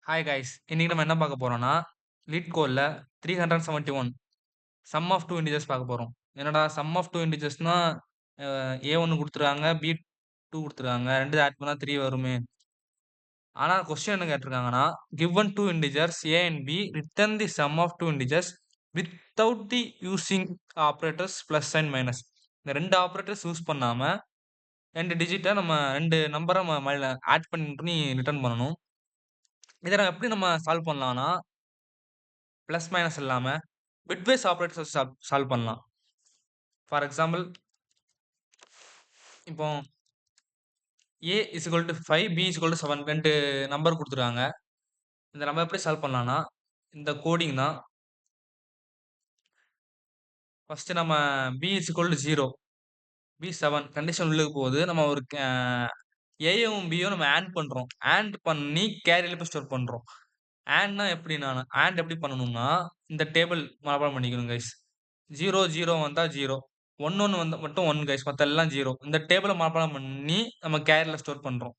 Hi guys. இன்னைக்கு நம்ம என்ன பார்க்க போறோம்னா, லீட் கோட்ல 371 சம் ஆஃப் 2 இன்டிஜர்ஸ் பார்க்க போறோம். என்னடா சம் ஆஃப் 2 இன்டிஜர்ஸ்னா A1 குடுத்துருக்காங்க, B2 குடுத்துருக்காங்க. 2 ஆட் பண்ணா 3 வருமே. ஆனா கொஸ்டின் என்ன கேட்டிருக்காங்கன்னா, given 2 integers A and B return the sum of 2 integers without the using operators plus and minus. இந்த 2 ஆப்பரேட்டர்ஸ் யூஸ் பண்ணாம 2 டிஜிட்ட நம்ம 2 நம்பர ஆட் பண்ணி ரிட்டர்ன் பண்ணணும். இத நம்ம எப்படி சால்வ் பண்ணலாம்னா பிளஸ், மைனஸ் இல்லாம பிட்வைஸ் ஆப்பரேட்டர்ஸ் வச்சு சால்வ் பண்ணலாம். ஃபார் எக்ஸாம்பிள், இப்போ A is equal to 5, B is equal to 7 2 number குடுத்துருக்காங்க. இத நம்ம எப்படி சால்வ் பண்ணலாம்னா, இந்த கோடிங் தான். ஃபர்ஸ்ட் நம்ம B is equal to 0, B 7 condition உள்ளுக்கு போகுது. நம்ம ஒரு Aயும் Bயும் நம்ம ஆட் பண்றோம். ஆட் பண்ணி கேரில போய் ஸ்டோர் பண்றோம். ஆட் எப்படி பண்ணணும்னா, இந்த டேபிள் மனப்பாடம் பண்ணிக்கணும் கைஸ். 0, 0 வந்தா 0. 1, 1 வந்தா மட்டும் 1 கைஸ். மத்த எல்லாம் 0. இந்த டேபிள மனப்பாடம் பண்ணி நம்ம கேரில ஸ்டோர் பண்றோம்.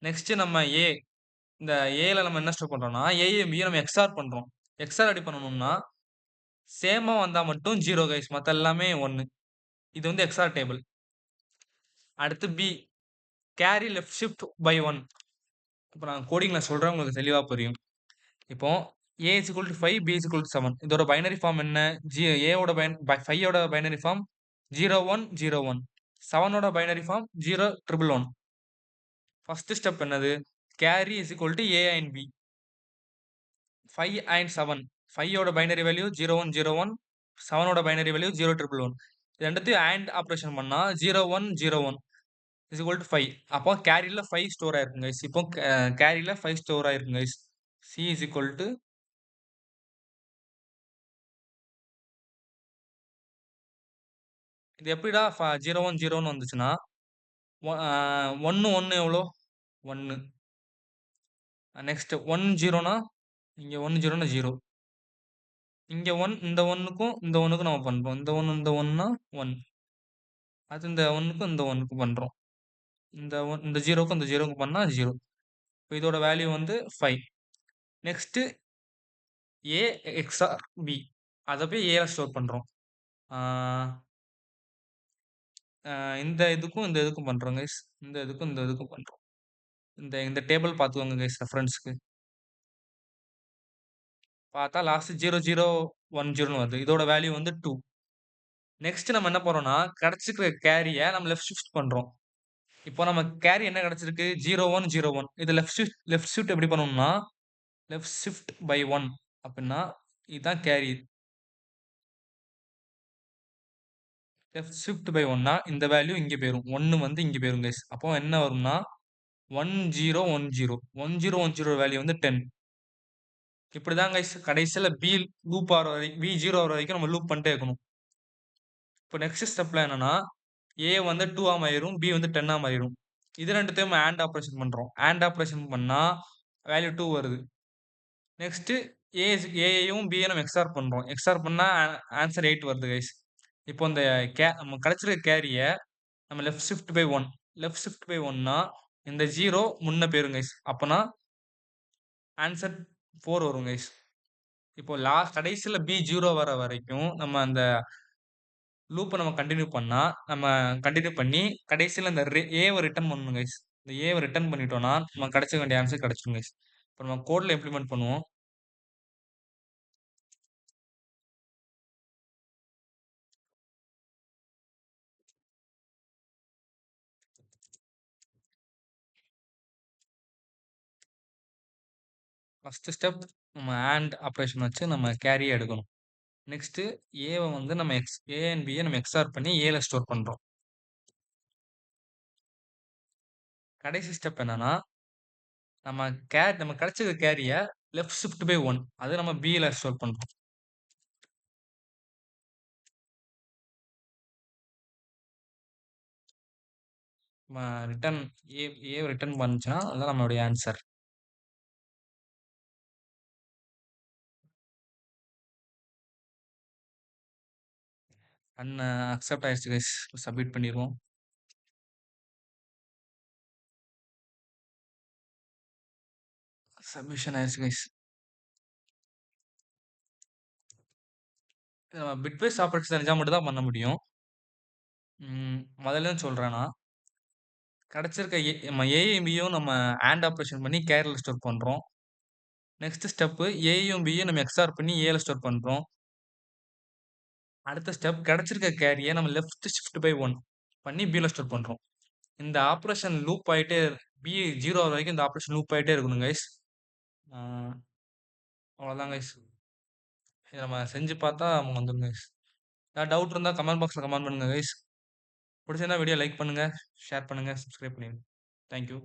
நெக்ஸ்ட் நம்ம இந்த ஏல நம்ம என்ன ஸ்டோர் பண்றோம்னா, ஏயும் பியும் நம்ம எக்ஸ்ஆர் பண்றோம். எக்ஸ்ஆர் எப்படி பண்ணணும்னா, சேமா வந்தா மட்டும் 0 கைஸ். மத்த எல்லாமே 1. இது வந்து எக்ஸ்ஆர் டேபிள். அடுத்து B, carry left shift by 1. இப்ப நான் கோடிங்ல சொல்றேன் உங்களுக்கு தெளிவா புரியும். இப்போ A is equal to 5, B is equal to 7. இதோட பைனரி ஃபார்ம் என்ன? A ஓட 5 ஓட பைனரி ஃபார்ம் 0101. 7 ஓட பைனரி ஃபார்ம் 0111. ஃபர்ஸ்ட் ஸ்டெப் என்னது? Carry is equal to A and B. 5 and 7. 5 ஓட பைனரி வேல்யூ 0101. 7 ஓட பைனரி வேல்யூ 0111. இது ரெண்டுத்தையும் ஆண்ட் ஆப்பரேஷன் பண்ணா 0101 இஸ் ஈக்குவல் டூ 5. அப்போ கேரில 5 ஸ்டோர் ஆயிருக்கும் கைஸ். இப்போ கேரில 5 ஸ்டோர் ஆயிருக்கும் guys. C is equal to இது எப்படிடா 0101 வந்துச்சுன்னா, 1 1 எவ்வளோ? 1. நெக்ஸ்ட் 1 0னா இங்க 1 0னா 0. இங்க 1 இந்த 1க்கும் இந்த 1க்கும் நம்ம பண்றோம். இந்த 1 இந்த 1னா 1. அது இந்த 1க்கும் இந்த 1க்கும் பண்றோம். இந்த 0க்கும் இந்த 0க்கும் பண்ணா 0. இப்ப இதோட வேல்யூ வந்து 5. Next A XOR B. அத போய் Aல ஸ்டோர் பண்றோம். ஆ இந்த இதுக்கும் இந்த இதுக்கும் பண்றோம் கைஸ். இந்த இதுக்கும் இந்த இதுக்கும் பண்றோம். இந்த இந்த டேபிள் பார்த்துக்கோங்க கைஸ் ரெஃபரன்ஸ்க்கு. பார்த்தா லாஸ்ட் 0010ன்னு வருது. இதோட வேல்யூ வந்து 2. நெக்ஸ்ட் நம்ம என்ன பண்றோம்னா, கிடைச்சிருக்கிற கேரிய நம்ம லெஃப்ட் ஷிஃப்ட் பண்றோம். இப்போ நம்ம கேரி என்ன கிடைச்சிருக்கு? 0101. இது லெஃப்ட் ஷிஃப்ட் எப்படி பண்ணணும்னா, லெஃப்ட் ஷிஃப்ட் பை 1 அப்படின்னா, இதுதான் கேரி. லெஃப்ட் ஷிஃப்ட் பை 1னா இந்த வேல்யூ இங்க போயிரும். 1 வந்து இங்க போயிரும் கைஸ். அப்போ என்ன வரும்னா 1010. 1010 வேல்யூ வந்து 10. இப்படிதான் கைஸ் கடைசியில லூப் ஆகுற வரைக்கும் B0 ஆகுற வரைக்கும் நம்ம லூப் பண்ணிட்டே இருக்கணும். இப்போ நெக்ஸ்ட் ஸ்டெப்ல என்னன்னா, A வந்து 2 ஆ மாறிரும். B வந்து 10 ஆ மாறிரும். இது ரெண்டுத்தையும் ஆண்ட் ஆப்பரேஷன் பண்றோம். ஆண்ட் ஆப்பரேஷன் பண்ணா வேல்யூ 2 வருது. நெக்ஸ்ட் ஏயும் பியும் நம்ம எக்ஸ்ஆர் பண்றோம். எக்ஸ்ஆர் பண்ணா ஆன்சர் 8 வருது கைஸ். இப்போ இந்த நம்ம கிடைச்சிருக்க கேரிய நம்ம left shift by 1. Left shift by 1னா இந்த 0 முன்ன போயிரும் கைஸ். அப்பனா ஆன்சர் 4 வரும் கைஸ். இப்போ கடைசியில B 0 வர வரைக்கும் நம்ம அந்த லூப்ப நம்ம கன்டின்யூ பண்ணா, நம்ம கன்டின்யூ பண்ணி கடைசியில இந்த ஏவ ரிட்டர்ன் பண்ணணும் கைஸ். இந்த ஏவ ரிட்டர்ன் பண்ணிட்டோம்னா, நம்ம கிடைச்ச வேண்டிய ஆன்சர் கிடைச்சிரும் கைஸ். இப்ப நம்ம கோட்ல இம்ப்ளிமெண்ட் பண்ணுவோம். ஃபர்ஸ்ட் ஸ்டெப் நம்ம ஆண்ட் ஆப்பரேஷன் வச்சு நம்ம கேரிய எடுக்கணும். நெக்ஸ்ட் ஏவ வந்து நம்ம ஏ அண்ட் பிய நம்ம எக்ஸ்ஆர் பண்ணி ஏல ஸ்டோர் பண்றோம். கடைசி ஸ்டெப் என்னன்னா, நம்ம கிடைச்ச கேரிய லெஃப்ட் ஷிஃப்ட் பை 1 அது நம்ம பில ஸ்டோர் பண்றோம். நம்ம ரிட்டர்ன் ஏ ரிட்டர்ன் பண்ணுச்சுன்னா, அதான் நம்மளுடைய ஆன்சர். அக்செப்ட் ஆயிடுச்சு கைஸ். சப்மிட் பண்ணிருவோம். சப்மிஷன் ஆயிருச்சு கைஸ். நம்ம பிட்வைஸ் ஆப்பரேட்டர்ஸ் தெரிஞ்சா மட்டும் தான் பண்ண முடியும். முதல்ல இருந்து சொல்றேன் நான். கிடைச்சிருக்க நம்ம ஏயும் பியும் நம்ம ஆண்ட் ஆப்பரேஷன் பண்ணி கேரில ஸ்டோர் பண்றோம். நெக்ஸ்ட் ஸ்டெப்பு ஏயும் பியும் நம்ம எக்ஸ்ஆர் பண்ணி ஏல ஸ்டோர் பண்றோம். அடுத்த ஸ்டெப் கிடைச்சிருக்க கேரிய நம்ம லெஃப்ட் ஷிஃப்ட் பை 1 பண்ணி பில ஸ்டோர் பண்றோம். இந்த ஆப்பரேஷன் லூப் ஆயிட்டே பி 0 ஆகுற வரைக்கும் இந்த ஆப்பரேஷன் லூப் ஆயிட்டே இருக்கணும் கைஸ். ஆ அவ்வளோதான் கைஸ். இத நம்ம செஞ்சு பார்த்தா வந்துரும் கைஸ். ஏதாவது டவுட் இருந்தா கமெண்ட் பாக்ஸ்ல கமெண்ட் பண்ணுங்க கைஸ். பிடிச்சிருந்தா வீடியோ லைக் பண்ணுங்க, ஷேர் பண்ணுங்க, சப்ஸ்கிரைப் பண்ணிடுங்க. Thank you.